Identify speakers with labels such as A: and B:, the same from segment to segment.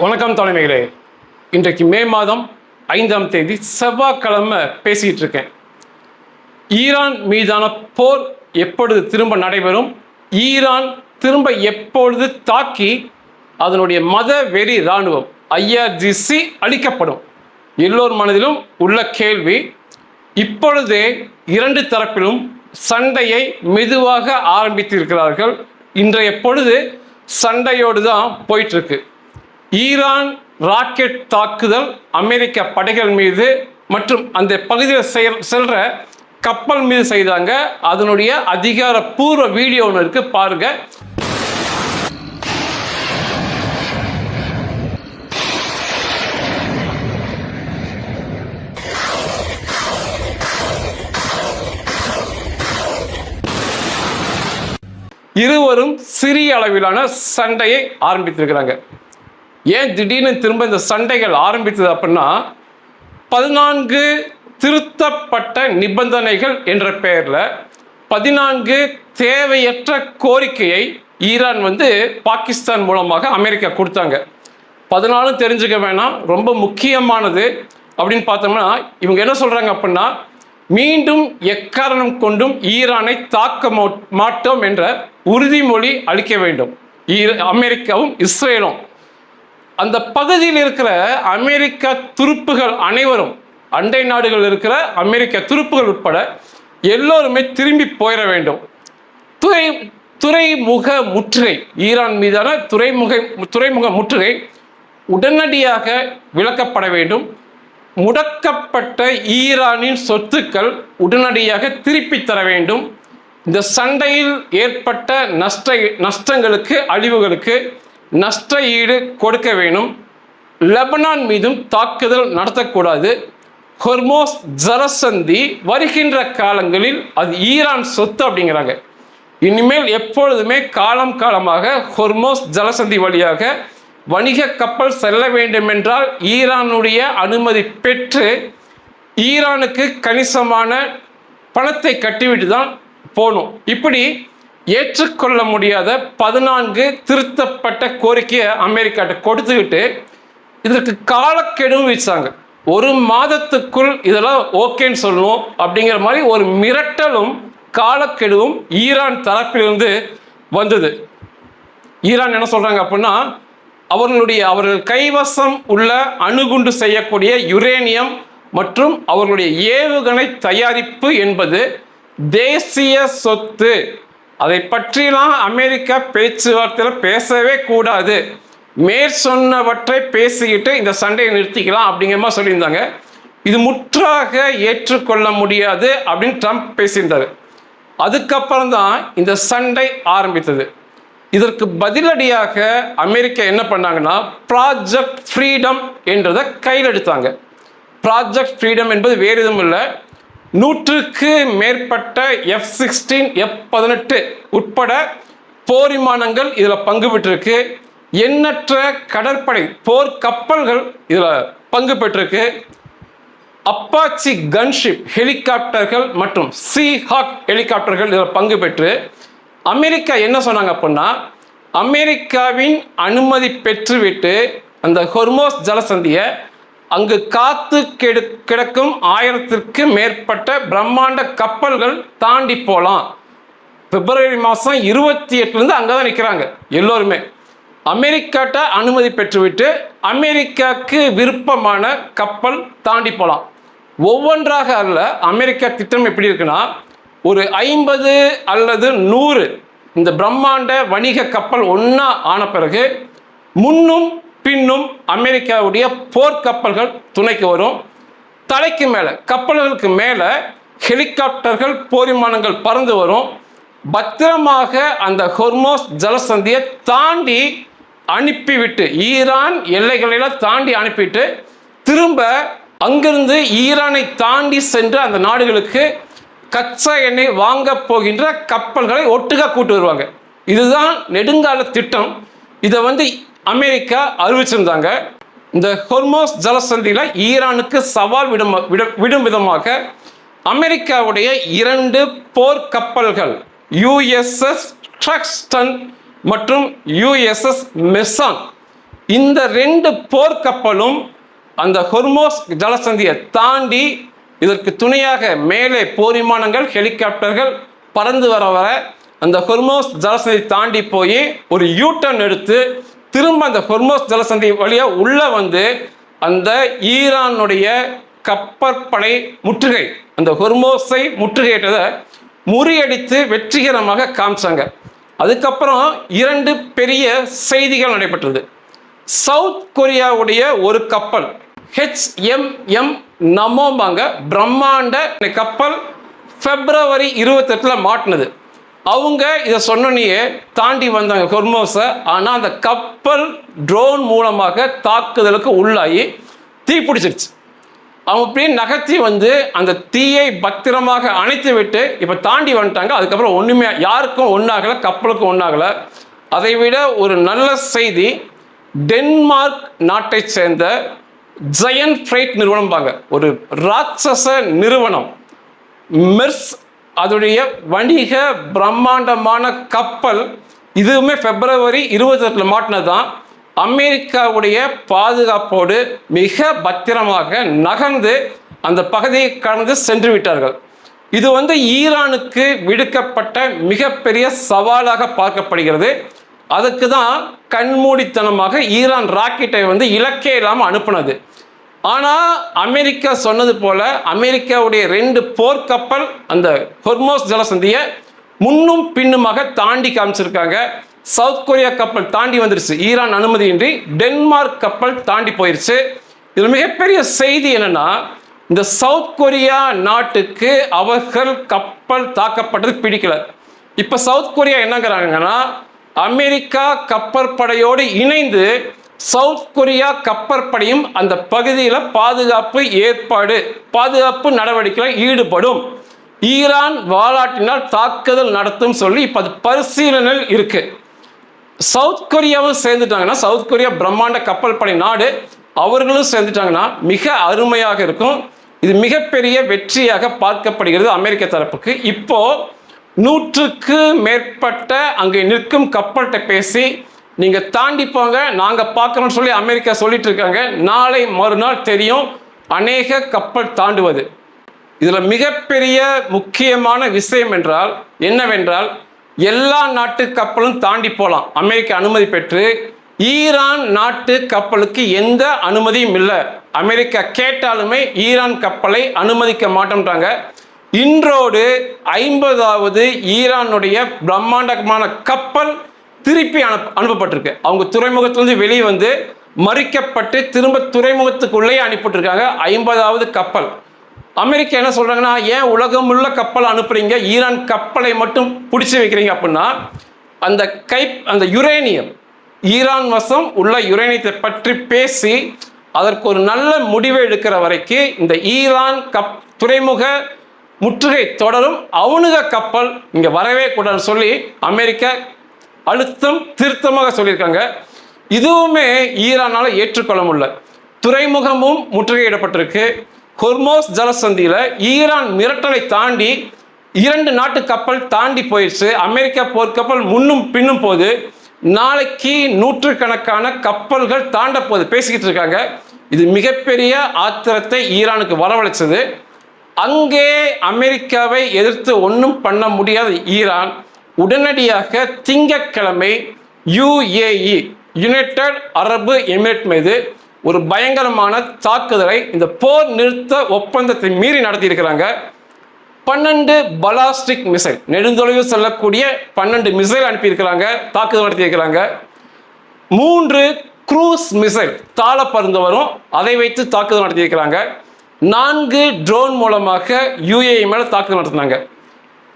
A: வணக்கம் தலைமைகளே. இன்றைக்கு மே மாதம் 5ஆம் தேதி செவ்வாய்க்கிழமை பேசிட்டு இருக்கேன். ஈரான் மீதான போர் எப்பொழுது திரும்ப நடைபெறும், ஈரான் திரும்ப எப்பொழுது தாக்கி அதனுடைய மத வெறி இராணுவம் IRGC அளிக்கப்படும், எல்லோர் மனதிலும் உள்ள கேள்வி. இப்பொழுதே இரண்டு தரப்பிலும் சண்டையை மெதுவாக ஆரம்பித்திருக்கிறார்கள். இன்றைய பொழுது சண்டையோடு தான் போயிட்டு இருக்கு. ஈரான் ராக்கெட் தாக்குதல் அமெரிக்க படைகள் மீது மற்றும் அந்த பகுதியில் செல்ற கப்பல் மீது செய்தாங்க. அதனுடைய அதிகாரப்பூர்வ வீடியோ ஒன்று இருக்கு, பாருங்க. இருவரும் சிறிய அளவிலான சண்டையை ஆரம்பித்திருக்கிறாங்க. ஏன் திடீர்னு திரும்ப இந்த சண்டைகள் ஆரம்பித்தது அப்படின்னா, 14 திருத்தப்பட்ட நிபந்தனைகள் என்ற பெயரில் 14 தேவையற்ற கோரிக்கையை ஈரான் பாகிஸ்தான் மூலமாக அமெரிக்கா கொடுத்தாங்க. 14 தெரிஞ்சுக்க வேணாம், ரொம்ப முக்கியமானது அப்படின்னு பார்த்தோம்னா, இவங்க என்ன சொல்றாங்க அப்படின்னா, மீண்டும் எக்காரணம் கொண்டும் ஈரானை தாக்க மாட்டோம் என்ற உறுதிமொழி அளிக்க வேண்டும் அமெரிக்காவும் இஸ்ரேலும். அந்த பகுதியில் இருக்கிற அமெரிக்க துருப்புகள் அனைவரும், அண்டை நாடுகள் இருக்கிற அமெரிக்க துருப்புகள் உட்பட எல்லோருமே திரும்பி போயிட வேண்டும். துறைமுக முற்றுகை, ஈரான் மீதான துறைமுக முற்றுகை உடனடியாக விலக்கப்பட வேண்டும். முடக்கப்பட்ட ஈரானின் சொத்துக்கள் உடனடியாக திருப்பி தர வேண்டும். இந்த சண்டையில் ஏற்பட்ட நஷ்டங்களுக்கு, அழிவுகளுக்கு நஷ்ட ஈடு கொடுக்க வேண்டும். லெபனான் மீதும் தாக்குதல் நடத்தக்கூடாது. ஹொர்மோஸ் ஜலசந்தி வருகின்ற காலங்களில் அது ஈரான் சொத்து அப்படிங்கிறாங்க. இனிமேல் எப்பொழுதுமே காலமாக ஹொர்மோஸ் ஜலசந்தி வழியாக வணிக கப்பல் செல்ல வேண்டும் என்றால் ஈரானுடைய அனுமதி பெற்று ஈரானுக்கு கணிசமான பணத்தை கட்டிவிட்டு தான் போகணும். இப்படி ஏற்றுக்கொள்ள முடியாத 14 திருத்தப்பட்ட கோரிக்கையை அமெரிக்காட்ட கொடுத்துக்கிட்டு இதற்கு காலக்கெடுவும் வச்சாங்க. 1 மாதத்துக்குள் இதெல்லாம் ஓகேன்னு சொல்லணும் அப்படிங்கிற மாதிரி ஒரு மிரட்டலும் காலக்கெடுவும் ஈரான் தரப்பிலிருந்து வந்தது. ஈரான் என்ன சொல்றாங்க அப்படின்னா, அவர்கள் கைவசம் உள்ள அணுகுண்டு செய்யக்கூடிய யுரேனியம் மற்றும் அவர்களுடைய ஏவுகணை தயாரிப்பு என்பது தேசிய சொத்து, அதை பற்றிலாம் அமெரிக்கா பேச்சுவார்த்தையில் பேசவே கூடாது, மேற்சொன்னவற்றை பேசிக்கிட்டு இந்த சண்டையை நிறுத்திக்கலாம் அப்படிங்கிற மாதிரி சொல்லியிருந்தாங்க. இது முற்றாக ஏற்றுக்கொள்ள முடியாது அப்படின்னு ட்ரம்ப் பேசியிருந்தார். அதுக்கப்புறம் தான் இந்த சண்டை ஆரம்பித்தது. இதற்கு பதிலடியாக அமெரிக்கா என்ன பண்ணாங்கன்னா, ப்ராஜெக்ட் ஃப்ரீடம் என்றதை கையில் எடுத்தாங்க. ப்ராஜெக்ட் ஃப்ரீடம் என்பது வேறு எதுவும் இல்லை, 100க்கு மேற்பட்ட F-16 F-18 உட்பட போர் விமானங்கள் இதில் பங்கு பெற்றிருக்கு. எண்ணற்ற கடற்படை போர் கப்பல்கள் இதில் பங்கு பெற்றிருக்கு. அப்பாச்சி கன்ஷிப் ஹெலிகாப்டர்கள் மற்றும் சீஹாக் ஹெலிகாப்டர்கள் இதில் பங்கு பெற்று அமெரிக்கா என்ன சொன்னாங்க அப்படின்னா, அமெரிக்காவின் அனுமதி பெற்றுவிட்டு அந்த ஹொர்மோஸ் ஜலசந்தியை அங்கு காத்து கிடக்கும் 1000க்கு மேற்பட்ட பிரம்மாண்ட கப்பல்கள் தாண்டி போகலாம். பிப்ரவரி மாதம் 28 அங்கே தான் நிற்கிறாங்க எல்லோருமே. அமெரிக்காட்ட அனுமதி பெற்றுவிட்டு அமெரிக்காவுக்கு விருப்பமான கப்பல் தாண்டி போகலாம். ஒவ்வொன்றாக அல்ல, அமெரிக்கா திட்டம் எப்படி இருக்குன்னா, ஒரு 50 அல்லது 100 இந்த பிரம்மாண்ட வணிக கப்பல் ஒன்றா ஆன பிறகு முன்னும் பின்னும் அமெரிக்காவுடைய போர்க்கப்பல்கள் துணைக்கு வரும். தலைக்கு மேலே, கப்பல்களுக்கு மேலே ஹெலிகாப்டர்கள் போர் விமானங்கள் பறந்து வரும். பத்திரமாக அந்த ஹொர்மோஸ் ஜலசந்தியை தாண்டி அனுப்பிவிட்டு, ஈரான் எல்லைகளெல்லாம் தாண்டி அனுப்பிவிட்டு திரும்ப அங்கிருந்து ஈரானை தாண்டி சென்று அந்த நாடுகளுக்கு கச்சா எண்ணெய் வாங்க போகின்ற கப்பல்களை ஒட்டுக்கா கூட்டு வருவாங்க. இதுதான் நெடுங்கால திட்டம். இதை அமெரிக்கா அறிவிச்சிருந்தாங்க. இந்த ஹொர்மோஸ் ஜலசந்தியில் ஈரானுக்கு சவால் விடும் விதமாக அமெரிக்காவுடைய 2 போர் கப்பல்கள் USS ட்ரக்ஸ்டன் மற்றும் USS மெசான் இந்த 2 போர்க்கப்பலும் அந்த ஹொர்மோஸ் ஜலசந்தியை தாண்டி இதற்கு துணையாக மேலே போர் விமானங்கள், ஹெலிகாப்டர்கள் பறந்து வர அந்த ஹொர்மோஸ் ஜலசந்தி தாண்டி போய் ஒரு யூட்டர்ன் எடுத்து திரும்ப அந்த ஹொர்மோஸ் ஜலசந்தி வழியாக உள்ள வந்து அந்த ஈரானுடைய கப்பற்படை முற்றுகை, அந்த ஹொர்மோஸை முற்றுகையிட்டதை முறியடித்து வெற்றிகரமாக காமிச்சாங்க. அதுக்கப்புறம் 2 பெரிய செய்திகள் நடைபெற்றது. சவுத் கொரியாவுடைய ஒரு கப்பல் HMM நமோபாங்க பிரம்மாண்ட கப்பல் பிப்ரவரி 28 மாட்டினது. அவங்க இதை சொன்னே தாண்டி வந்தாங்க ஹொர்மோஸை. ஆனால் அந்த கப்பல் ட்ரோன் மூலமாக தாக்குதலுக்கு உள்ளாகி தீ பிடிச்சிருச்சு. அவங்க அப்படியே நகர்த்தி வந்து அந்த தீயை பத்திரமாக அணைத்து விட்டு இப்போ தாண்டி வந்துட்டாங்க. அதுக்கப்புறம் ஒன்றுமே யாருக்கும் ஒன்றாகலை, கப்பலுக்கும் ஒன்றாகலை. அதை விட ஒரு நல்ல செய்தி, டென்மார்க் நாட்டை சேர்ந்த ஜயன் ஃப்ரைட் நிறுவனம், ஒரு ராட்சச நிறுவனம் மெர்ஸ், அதோடைய வணிக பிரம்மாண்டமான கப்பல், இதுவுமே பிப்ரவரி 28 மாட்டினது தான். அமெரிக்காவுடைய பாதுகாப்போடு மிக பத்திரமாக நகர்ந்து அந்த பகுதியை கடந்து சென்று விட்டார்கள். இது வந்து ஈரானுக்கு விடுக்கப்பட்ட மிகப்பெரிய சவாலாக பார்க்கப்படுகிறது. அதுக்கு தான் கண்மூடித்தனமாக ஈரான் ராக்கெட்டை வந்து இலக்கே இல்லாமல் அனுப்புனது. ஆனால் அமெரிக்கா சொன்னது போல அமெரிக்காவுடைய 2 போர்க்கப்பல் அந்த ஹொர்மோஸ் ஜலசந்தியை முன்னும் பின்னுமாக தாண்டி காமிச்சிருக்காங்க. சவுத் கொரியா கப்பல் தாண்டி வந்துருச்சு ஈரான் அனுமதியின்றி. டென்மார்க் கப்பல் தாண்டி போயிருச்சு. இதில் மிகப்பெரிய செய்தி என்னன்னா, இந்த சவுத் கொரியா நாட்டுக்கு அவர்கள் கப்பல் தாக்கப்பட்டது பிடிக்கல. இப்போ சவுத் கொரியா என்னங்கிறாங்கன்னா, அமெரிக்கா கப்பற்படையோடு இணைந்து சவுத் கொரியா கப்பற்படையும் அந்த பகுதியில் பாதுகாப்பு நடவடிக்கையில் ஈடுபடும், ஈரான் வாலாட்டினால் தாக்குதல் நடத்தும் சொல்லி இப்போ அது பரிசீலனையில் இருக்கு. சவுத் கொரியாவும் சேர்ந்துட்டாங்கன்னா, சவுத் கொரியா பிரம்மாண்ட கப்பல் படை நாடு, அவர்களும் சேர்ந்துட்டாங்கன்னா மிக அருமையாக இருக்கும். இது மிகப்பெரிய வெற்றியாக பார்க்கப்படுகிறது அமெரிக்க தரப்புக்கு. இப்போ 100க்கு மேற்பட்ட அங்கே நிற்கும் கப்பல்கிட்ட பேசி நீங்க தாண்டி போங்க, நாங்க பார்க்கறோம்னு சொல்லி அமெரிக்கா சொல்லிட்டு இருக்காங்க. நாளை மறுநாள் தெரியும் அநேக கப்பல் தாண்டுவது. இதுல மிகப்பெரிய முக்கியமான விஷயம் என்றால் என்னவென்றால், எல்லா நாட்டு கப்பலும் தாண்டி போகலாம் அமெரிக்க அனுமதி பெற்று. ஈரான் நாட்டு கப்பலுக்கு எந்த அனுமதியும் இல்லை. அமெரிக்கா கேட்டாலுமே ஈரான் கப்பலை அனுமதிக்க மாட்டேன்றாங்க. இன்றோடு 50வது ஈரானுடைய பிரம்மாண்டமான கப்பல் திருப்பி அனுப்பப்பட்டிருக்கு. அவங்க துறைமுகத்திலிருந்து வெளியே வந்து மறிக்கப்பட்டு திரும்ப துறைமுகத்துக்குள்ளேயே அனுப்பிட்டுருக்காங்க 50வது கப்பல். அமெரிக்கா என்ன சொல்றாங்கன்னா, ஏன் உலகம் உள்ள கப்பல் அனுப்புறீங்க, ஈரான் கப்பலை மட்டும் பிடிச்சி வைக்கிறீங்க அப்படின்னா, அந்த யுரேனியம், ஈரான் வசம் உள்ள யுரேனியத்தை பற்றி பேசி அதற்கு ஒரு நல்ல முடிவை எடுக்கிற வரைக்கும் இந்த ஈரான் துறைமுக முற்றுகை தொடரும். அவனுக கப்பல் இங்க வரவே கூடாதுன்னு சொல்லி அமெரிக்கா அழுத்தம் திருத்தமாக சொல்லியிருக்காங்க. இதுவுமே ஈரானால ஏற்றுக்கொள்ள முடியல. துறைமுகமும் முற்றுகையிடப்பட்டிருக்கு. ஹொர்மோஸ் ஜலசந்தியில ஈரான் மிரட்டலை தாண்டி 2 நாட்டு கப்பல் தாண்டி போயிடுச்சு. அமெரிக்கா போர்க்கப்பல் முன்னும் பின்னும் போது நாளைக்கு 100கணக்கான கப்பல்கள் தாண்ட போது பேசிக்கிட்டு இருக்காங்க. இது மிகப்பெரிய ஆத்திரத்தை ஈரானுக்கு வரவழைச்சது. அங்கே அமெரிக்காவை எதிர்த்து ஒன்றும் பண்ண முடியாத ஈரான் உடனடியாக திங்கட்கிழமை UAE, யுனைடெட் அரபு எமிரேட் மீது ஒரு பயங்கரமான தாக்குதலை இந்த போர் நிறுத்த ஒப்பந்தத்தை மீறி நடத்தியிருக்கிறாங்க. 12 பலாஸ்டிக் மிசைல், நெடுந்தொலைவு செல்லக்கூடிய 12 மிசைல் அனுப்பியிருக்கிறாங்க, தாக்குதல் நடத்தியிருக்கிறாங்க. 3 குரூஸ் மிசைல், தாள பருந்து வரும், அதை வைத்து தாக்குதல் நடத்தியிருக்கிறாங்க. 4 ட்ரோன் மூலமாக UAE மேல தாக்குதல் நடத்தினாங்க.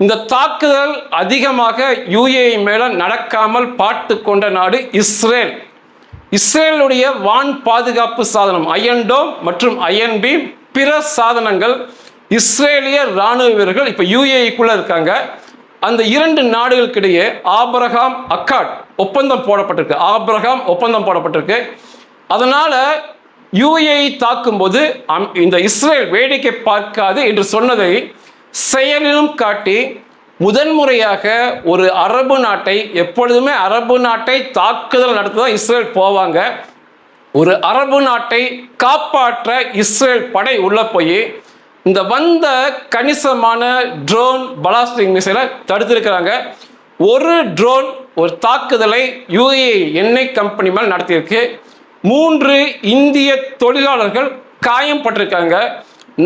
A: இந்த தாக்குதல் அதிகமாக UAE மேல நடக்காமல் பார்த்து கொண்ட நாடு இஸ்ரேல். இஸ்ரேலுடைய வான் பாதுகாப்பு சாதனம் அயன் டோம் மற்றும் அயன் பீம், பிற சாதனங்கள் இஸ்ரேலிய ராணுவ வீரர்கள் இப்ப UAE-க்குள்ள இருக்காங்க. அந்த 2 நாடுகளுக்கிடையே ஆபிரகாம் அக்காட் ஒப்பந்தம் போடப்பட்டிருக்கு. அதனால UAE தாக்கும்போது இந்த இஸ்ரேல் வேடிக்கை பார்க்காது என்று சொன்னதை செயலிலும் காட்டி முதன்முறையாக ஒரு அரபு நாட்டை, எப்பொழுதுமே அரபு நாட்டை தாக்குதல் நடத்ததான் இஸ்ரேல் போவாங்க, ஒரு அரபு நாட்டை காப்பாற்ற இஸ்ரேல் படை உள்ள போய் இந்த வந்த கணிசமான ட்ரோன் பலாஸ்டிக் மிசைலை தடுத்திருக்கிறாங்க. ஒரு ட்ரோன் ஒரு தாக்குதலை யுஏஇ எண்ணெய் கம்பெனி மேல் நடத்தியிருக்கு. 3 இந்திய தொழிலாளர்கள் காயப்பட்டிருக்காங்க.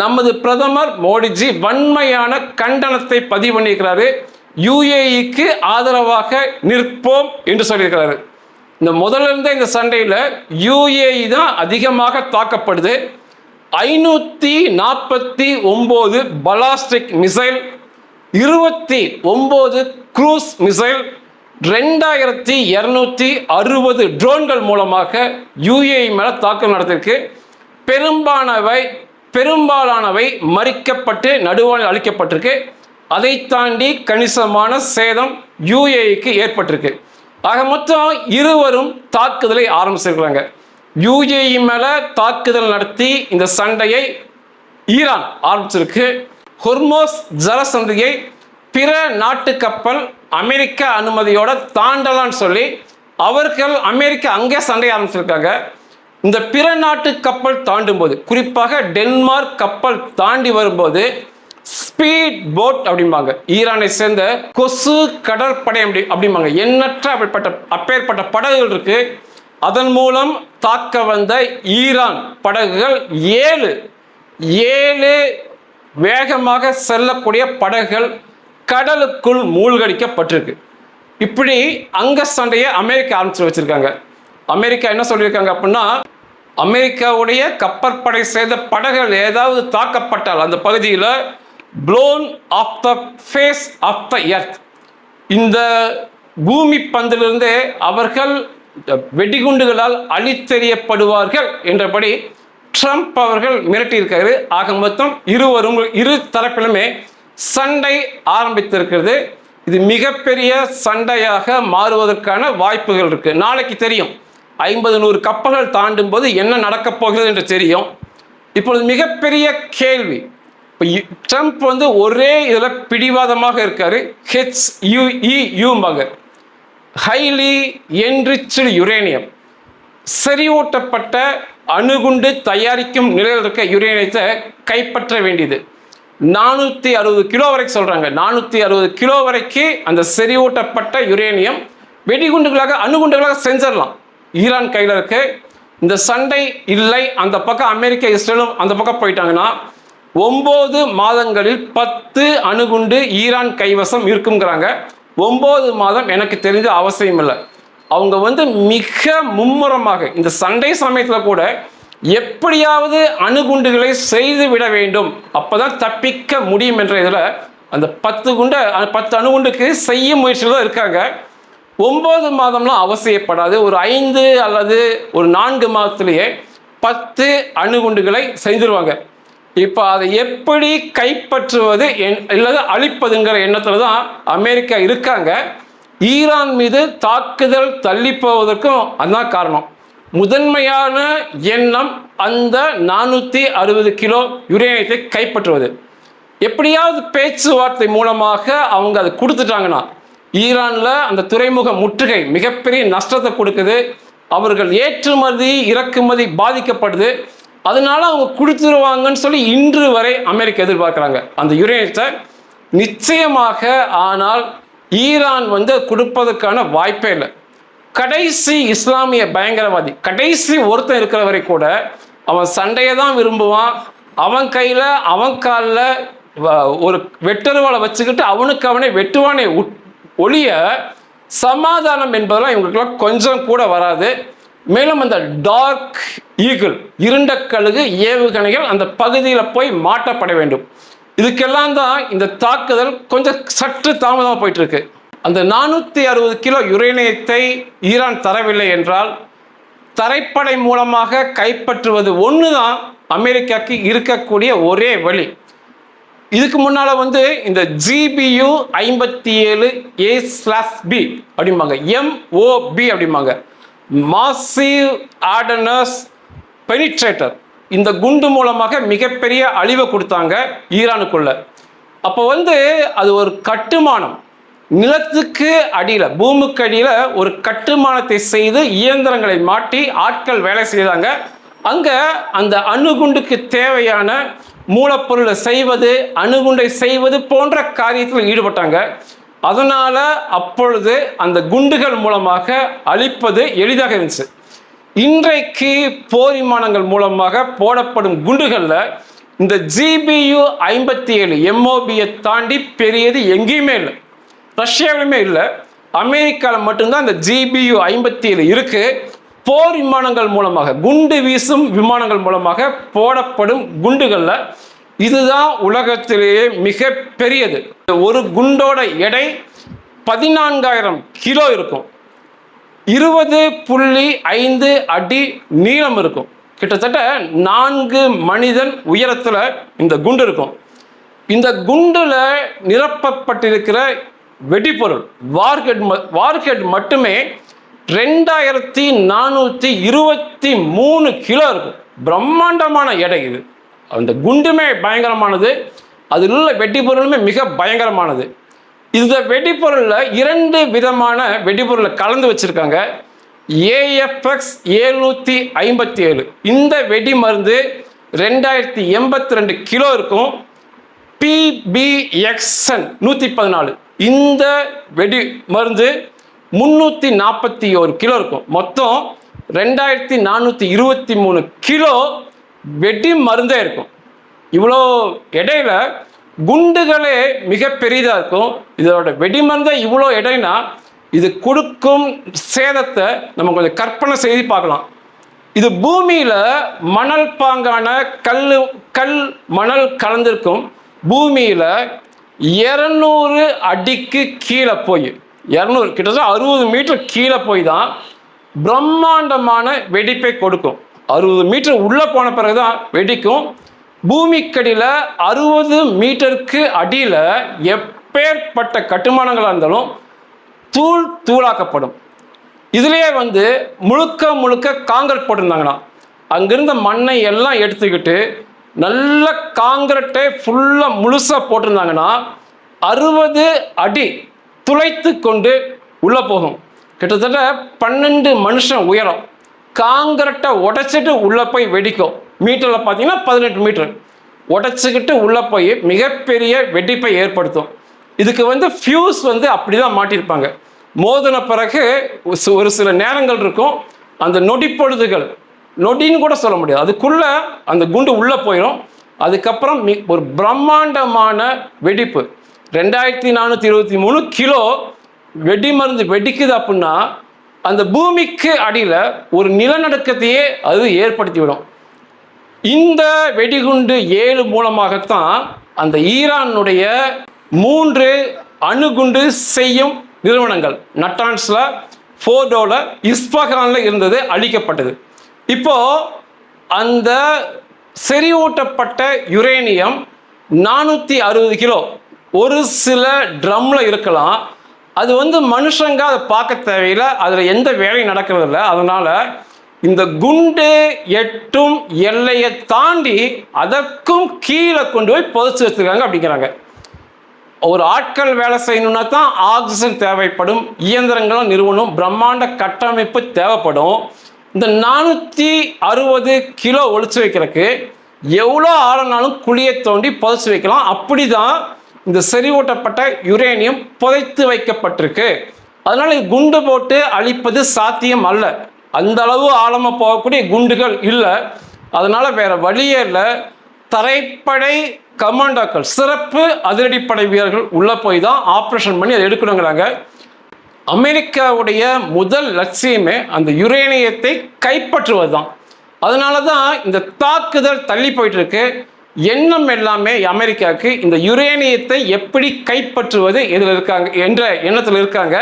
A: நமது பிரதமர் மோடிஜி வன்மையான கண்டனத்தை பதிவு பண்ணியிருக்கிறாரு. யுஏஇக்கு ஆதரவாக நிற்போம் என்று சொல்லியிருக்கிறாரு. இந்த முதல்ல இருந்த இந்த சண்டையில் யுஏஇ தான் அதிகமாக தாக்கப்படுது. 549 பலாஸ்டிக் மிசைல், 29 க்ரூஸ் மிசைல், 2260 ட்ரோன்கள் மூலமாக யுஏஇ மேல தாக்குதல் நடத்திருக்கு. பெரும்பாலானவை மறிக்கப்பட்டு நடுவானில் அளிக்கப்பட்டிருக்கு. அதை தாண்டி கணிசமான சேதம் யுஏஇக்கு ஏற்பட்டிருக்கு. ஆக மொத்தம் இருவரும் தாக்குதலை ஆரம்பிச்சிருக்கிறாங்க. யுஏஇ மேல தாக்குதல் நடத்தி இந்த சண்டையை ஈரான் ஆரம்பிச்சிருக்கு. ஹொர்மோஸ் ஜலசந்தியை பிற நாட்டு கப்பல் அமெரிக்க அனுமதியோட தாண்டலான்னு சொல்லி அமெரிக்கா அங்கே சண்டை ஆரம்பிச்சிருக்காங்க. இந்த பிற நாட்டு கப்பல் தாண்டும் போது, குறிப்பாக டென்மார்க் கப்பல் தாண்டி வரும்போது ஸ்பீட் போட் அப்படிம்பாங்க. ஈரானை சேர்ந்த கொசு கடற்படை அப்படிம்பாங்க. எண்ணற்ற அப்பேற்பட்ட படகுகள் இருக்கு. அதன் மூலம் தாக்க வந்த ஈரான் படகுகள் 7 வேகமாக செல்லக்கூடிய படகுகள் கடலுக்குள் மூழ்கடிக்கப்பட்டிருக்கு. இப்படி அங்க சண்டையை அமெரிக்கா ஆரம்பிச்சு வச்சிருக்காங்க. அமெரிக்கா என்ன சொல்லியிருக்காங்க அப்படின்னா, அமெரிக்காவுடைய கப்பற்படை சேர்ந்த படகுகள் ஏதாவது தாக்கப்பட்டால் அந்த பகுதியில் blown off the face of the earth, இந்த பூமி பந்திலிருந்து அவர்கள் வெடிகுண்டுகளால் அழித்தெறியப்படுவார்கள் என்றபடி ட்ரம்ப் அவர்கள் மிரட்டியிருக்காரு. ஆக மொத்தம் இரு தரப்பிலுமே சண்டை ஆரம்பித்திருக்கிறது. இது மிகப்பெரிய சண்டையாக மாறுவதற்கான வாய்ப்புகள் இருக்கு. நாளைக்கு தெரியும், 50-100 கப்பல்கள் தாண்டும் போது என்ன நடக்கப் போகிறது என்று தெரியும். இப்பொழுது மிகப்பெரிய கேள்வி, ட்ரம்ப் ஒரே இதில் பிடிவாதமாக இருக்காரு. HUEUம்பாங்க, ஹைலி என்ரிச்டு யுரேனியம், செறிவூட்டப்பட்ட அணுகுண்டு தயாரிக்கும் நிலையில் இருக்க யுரேனியத்தை கைப்பற்ற வேண்டியது. 460 கிலோ வரைக்கும் சொல்றாங்க. 460 கிலோ வரைக்கும் அந்த செறிவூட்டப்பட்ட யுரேனியம் வெடிகுண்டுகளாக அணுகுண்டுகளாக செஞ்சிடலாம். ஈரான் கையில் இருக்கு. இந்த சண்டை இல்லை, அந்த பக்கம் அமெரிக்கா இஸ்ரேலும் அந்த பக்கம் போயிட்டாங்கன்னா 9 மாதங்களில் 10 அணுகுண்டு ஈரான் கைவசம் இருக்குங்கிறாங்க. 9 மாதம் எனக்கு தெரிஞ்ச அவசியம் இல்லை. அவங்க மிக மும்முரமாக இந்த சண்டை சமயத்தில் கூட எப்படியாவது அணுகுண்டுகளை செய்து விட வேண்டும், அப்பதான் தப்பிக்க முடியும் என்ற இதில் அந்த 10 அணுகுண்டுக்கு செய்ய முயற்சியில் தான் இருக்காங்க. 9 மாதம்லாம் அவசியப்படாது. ஒரு 5 அல்லது ஒரு 4 மாதத்திலேயே 10 அணுகுண்டுகளை செஞ்சிருவாங்க. இப்போ அதை எப்படி கைப்பற்றுவது அல்லது அழிப்பதுங்கிற எண்ணத்தில் தான் அமெரிக்கா இருக்காங்க. ஈரான் மீது தாக்குதல் தள்ளி போவதற்கும் அதுதான் காரணம். முதன்மையான எண்ணம் அந்த 460 கிலோ யுரேனியத்தை கைப்பற்றுவது. எப்படியாவது பேச்சுவார்த்தை மூலமாக அவங்க அதை கொடுத்துட்டாங்கன்னா, ஈரானில் அந்த துறைமுக முற்றுகை மிகப்பெரிய நஷ்டத்தை கொடுக்குது. அவர்கள் ஏற்றுமதி இறக்குமதி பாதிக்கப்படுது. அதனால அவங்க கொடுத்துருவாங்கன்னு சொல்லி இன்று வரை அமெரிக்கா எதிர்பார்க்குறாங்க அந்த யுரேனியத்தை நிச்சயமாக. ஆனால் ஈரான் கொடுப்பதற்கான வாய்ப்பே இல்லை. கடைசி இஸ்லாமிய பயங்கரவாதி, கடைசி ஒருத்தன் இருக்கிற வரை கூட அவன் சண்டையை தான் விரும்புவான். அவன் கையில் அவன் காலில் ஒரு வெட்டருவாளை வச்சுக்கிட்டு அவனுக்கு அவனே வெட்டுவானே ஒழிய சமாதானம் என்பதெல்லாம் இவங்களுக்கெல்லாம் கொஞ்சம் கூட வராது. மேலும் அந்த டார்க் ஈகிள், இருண்ட கழுகு ஏவுகணைகள் அந்த பகுதியில் போய் மாட்டப்பட வேண்டும். இதுக்கெல்லாம் தான் இந்த தாக்குதல் கொஞ்சம் சற்று தாமதமாக போயிட்டு இருக்கு. அந்த 460 கிலோ யுரேனியத்தை ஈரான் தரவில்லை என்றால் தரைப்படை மூலமாக கைப்பற்றுவது ஒன்று தான் அமெரிக்காவுக்கு இருக்கக்கூடிய ஒரே வழி. இதுக்கு முன்னால் இந்த GBU 57A/B அப்படிம்பாங்க, MOB அப்படிம்பாங்க, மாசிவ் ஆர்டனர்ஸ் பெனிட்ரேட்டர். இந்த குண்டு மூலமாக மிகப்பெரிய அழிவை கொடுத்தாங்க ஈரானுக்குள்ள. அப்போ அது ஒரு கட்டுமானம். நிலத்துக்கு அடியில், பூமிக்கு அடியில் ஒரு கட்டுமானத்தை செய்து இயந்திரங்களை மாட்டி ஆட்கள் வேலை செய்தாங்க. அங்கே அந்த அணுகுண்டுக்கு தேவையான மூலப்பொருளை செய்வது, அணுகுண்டை செய்வது போன்ற காரியத்தில் ஈடுபட்டாங்க. அதனால அப்பொழுது அந்த குண்டுகள் மூலமாக அழிப்பது எளிதாக இருந்துச்சு. இன்றைக்கு போர் விமானங்கள் மூலமாக போடப்படும் குண்டுகளில் இந்த GBU 57 MOBயை தாண்டி பெரியது எங்கேயுமே இல்லை. ரஷ்யாவிலுமே இல்லை, அமெரிக்காவில் மட்டும்தான் இந்த GBU 57 இருக்கு. போர் விமானங்கள் மூலமாக, குண்டு வீசும் விமானங்கள் மூலமாக போடப்படும் குண்டுகளில் இதுதான் உலகத்திலேயே மிக பெரியது. ஒரு குண்டோட எடை 14,000 கிலோ இருக்கும். 20.5 அடி நீளம் இருக்கும். கிட்டத்தட்ட 4 மனிதன் உயரத்தில் இந்த குண்டு இருக்கும். இந்த குண்டுல நிரப்பப்பட்டிருக்கிற வெடிபொருள் வார்ஹெட் மட்டுமே 2423 கிலோ இருக்கும். பிரம்மாண்டமான எடை இது. அந்த குண்டுமே பயங்கரமானது, அதில் உள்ள வெடிபொருளுமே மிக பயங்கரமானது. இந்த வெடிபொருளில் 2 விதமான வெடிபொருளை கலந்து வச்சிருக்காங்க. AFX 757 இந்த வெடி மருந்து 2082 கிலோ இருக்கும். PBXN 114 இந்த வெடி மருந்து 341 கிலோ இருக்கும். மொத்தம் 2423 கிலோ வெடி மருந்தே இருக்கும். இவ்வளோ இடையில குண்டுகளே மிக பெரிதாக இருக்கும். இதோட வெடி மருந்தை இவ்வளோ எடைனா இது கொடுக்கும் சேதத்தை நம்ம கொஞ்சம் கற்பனை செய்து பார்க்கலாம். இது பூமியில் மணல் பாங்கான கல் மணல் கலந்திருக்கும். பூமியில் 200 அடிக்கு கீழே போய் 200 கிட்டத்தட்ட 60 மீட்டர் கீழே போய் தான் பிரம்மாண்டமான வெடிப்பை கொடுக்கும். 60 மீட்டர் உள்ளே போன பிறகு தான் வெடிக்கும். பூமிக்கடியில் 60 மீட்டருக்கு அடியில் எப்பேற்பட்ட கட்டுமானங்களாக இருந்தாலும் தூளாக்கப்படும். இதுலேயே முழுக்க காங்கிரட் போட்டிருந்தாங்கன்னா அங்கிருந்த மண்ணை எல்லாம் எடுத்துக்கிட்டு நல்ல காங்கிரட்டை ஃபுல்லாக முழுசாக போட்டிருந்தாங்கன்னா 60 அடி துளைத்து கொண்டு உள்ளே போகும். கிட்டத்தட்ட 12 மனுஷன் உயரம் காங்கிரட்டை உடைச்சிட்டு உள்ளே போய் வெடிக்கும். மீட்டரில் பார்த்தீங்கன்னா 18 மீட்டர் உடைச்சிக்கிட்டு உள்ளே போய் மிகப்பெரிய வெடிப்பை ஏற்படுத்தும். இதுக்கு ஃபியூஸ் அப்படி தான் மாட்டியிருப்பாங்க. மோதின பிறகு ஒரு சில நேரங்கள் இருக்கும், அந்த நொடிப்பொழுதுகள், நொடின்னு கூட சொல்ல முடியாது, அதுக்குள்ள அந்த குண்டு உள்ளே போயிடும். அதுக்கப்புறம் ஒரு பிரம்மாண்டமான வெடிப்பு. 2423 கிலோ வெடி மருந்து வெடிக்குது அப்படின்னா அந்த பூமிக்கு அடியில் ஒரு நிலநடுக்கத்தையே அது ஏற்படுத்திவிடும். இந்த வெடிகுண்டு 7 மூலமாகத்தான் அந்த ஈரானுடைய 3 அணுகுண்டு செய்யும் நிறுவனங்கள் நட்டான்ஸ்ல, ஃபோர்டோல, இஸ்பஹான்ல இருந்தது அழிக்கப்பட்டது. இப்போ அந்த செறிவூட்டப்பட்ட யுரேனியம் 460 கிலோ ஒரு சில ட்ரம்ல இருக்கலாம். அது மனுஷங்க அதை பார்க்க தேவையில்லை, அதில் எந்த வேலையும் நடக்கிறது இல்லை. அதனால இந்த குண்டு எட்டும் எல்லையை தாண்டி அதற்கும் கீழே கொண்டு போய் புதைச்சி வச்சிருக்காங்க அப்படிங்கிறாங்க. ஒரு ஆட்கள் வேலை செய்யணும்னா தான் ஆக்சிஜன் தேவைப்படும், இயந்திரங்களும் நிறுவனம், பிரம்மாண்ட கட்டமைப்பு தேவைப்படும். இந்த 460 கிலோ ஒழிச்சு வைக்கிறதுக்கு எவ்வளோ ஆழனாலும் குழியை தோண்டி புதைச்சி வைக்கலாம். அப்படிதான் இந்த செறிவூட்டப்பட்ட யுரேனியம் புதைத்து வைக்கப்பட்டிருக்கு. அதனால குண்டு போட்டு அழிப்பது சாத்தியம் அல்ல. அந்த அளவு ஆழமாக போகக்கூடிய குண்டுகள் இல்லை. அதனால வேற வழியே இல்லை. தரைப்படை கமாண்டோக்கள், சிறப்பு அதிரடிப்படை வீரர்கள் உள்ள போய் தான் ஆப்ரேஷன் பண்ணி அதை எடுக்கணுங்கிறாங்க. அமெரிக்காவுடைய முதல் லட்சியமே அந்த யுரேனியத்தை கைப்பற்றுவது தான். அதனால தான் இந்த தாக்குதல் தள்ளி போயிட்டு இருக்கு. எண்ணம் எல்லாமே அமெரிக்காவுக்கு இந்த யுரேனியத்தை எப்படி கைப்பற்றுவது இதில் இருக்காங்க என்ற எண்ணத்தில் இருக்காங்க.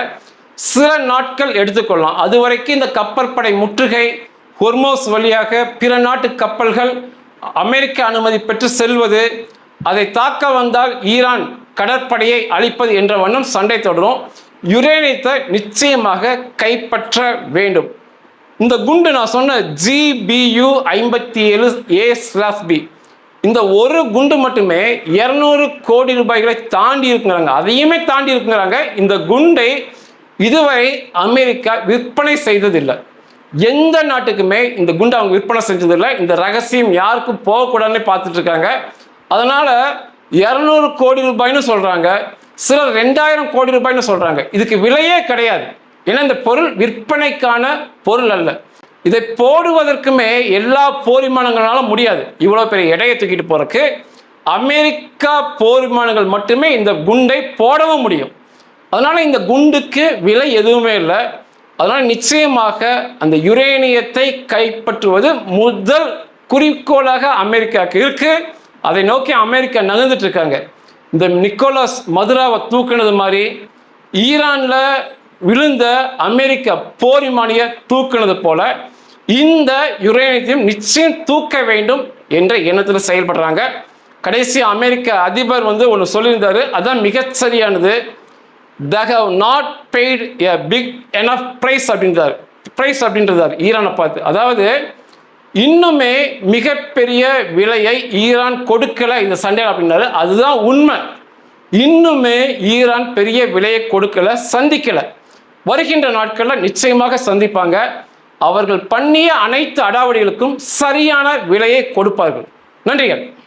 A: சில நாட்கள் எடுத்துக்கொள்ளலாம். அது வரைக்கும் இந்த கப்பற்படை முற்றுகை, ஹொர்மோஸ் வழியாக பிற நாட்டு கப்பல்கள் அமெரிக்க அனுமதி பெற்று செல்வது, அதை தாக்க வந்தால் ஈரான் கடற்படையை அழிப்பது என்ற வண்ணம் சண்டை தொடரும். யுரேனியத்தை நிச்சயமாக கைப்பற்ற வேண்டும். இந்த குண்டு நான் சொன்ன GBU 57 A/B இந்த ஒரு குண்டு மட்டுமே 200 கோடி ரூபாய்களை தாண்டி இருக்குங்கிறாங்க. அதையுமே தாண்டி இருக்குங்கிறாங்க. இந்த குண்டை இதுவரை அமெரிக்கா விற்பனை செய்ததில்லை. எந்த நாட்டுக்குமே இந்த குண்டை அவங்க விற்பனை செஞ்சதில்லை. இந்த ரகசியம் யாருக்கும் போகக்கூடாதுன்னு பார்த்துட்டு இருக்காங்க. அதனால 200 கோடி ரூபாய்னு சொல்றாங்க, சிலர் 2000 கோடி ரூபாய்னு சொல்றாங்க. இதுக்கு விலையே கிடையாது. ஏன்னா இந்த பொருள் விற்பனைக்கான பொருள் அல்ல. இதை போடுவதற்குமே எல்லா போர் விமானங்களாலும் முடியாது. இவ்வளவு பெரிய எடையை தூக்கிட்டு போறதுக்கு அமெரிக்கா போர் விமானங்கள் மட்டுமே இந்த குண்டை போடவும் முடியும். அதனால இந்த குண்டுக்கு விலை எதுவுமே இல்லை. அதனால நிச்சயமாக அந்த யுரேனியத்தை கைப்பற்றுவது முதல் குறிக்கோளாக அமெரிக்காவுக்கு இருக்கு. அதை நோக்கி அமெரிக்கா நகர்ந்துட்டு இருக்காங்க. இந்த நிக்கோலஸ் மதுராவை தூக்குனது மாதிரி ஈரான்ல விழுந்த அமெரிக்க போர் விமானியை தூக்குனது போல இந்த யுரேனியத்தையும் நிச்சயம் தூக்க வேண்டும் என்ற எண்ணத்தில் செயல்படுறாங்க. கடைசி அமெரிக்க அதிபர் ஒன்று சொல்லியிருந்தாரு, அதான் மிகச்சரியானது. they have not paid a big enough price அப்படின்றார் ஈரானை பார்த்து. அதாவது இன்னுமே மிகப்பெரிய விலையை ஈரான் கொடுக்கல இந்த சண்டையில் அப்படின்னாரு. அதுதான் உண்மை. இன்னுமே ஈரான் பெரிய விலையை கொடுக்கல, சந்திக்கல. வருகின்ற நாட்களில் நிச்சயமாக சந்திப்பாங்க. அவர்கள் பண்ணிய அனைத்து அடாவடிகளுக்கும் சரியான விலையை கொடுப்பார்கள். நன்றிகள்.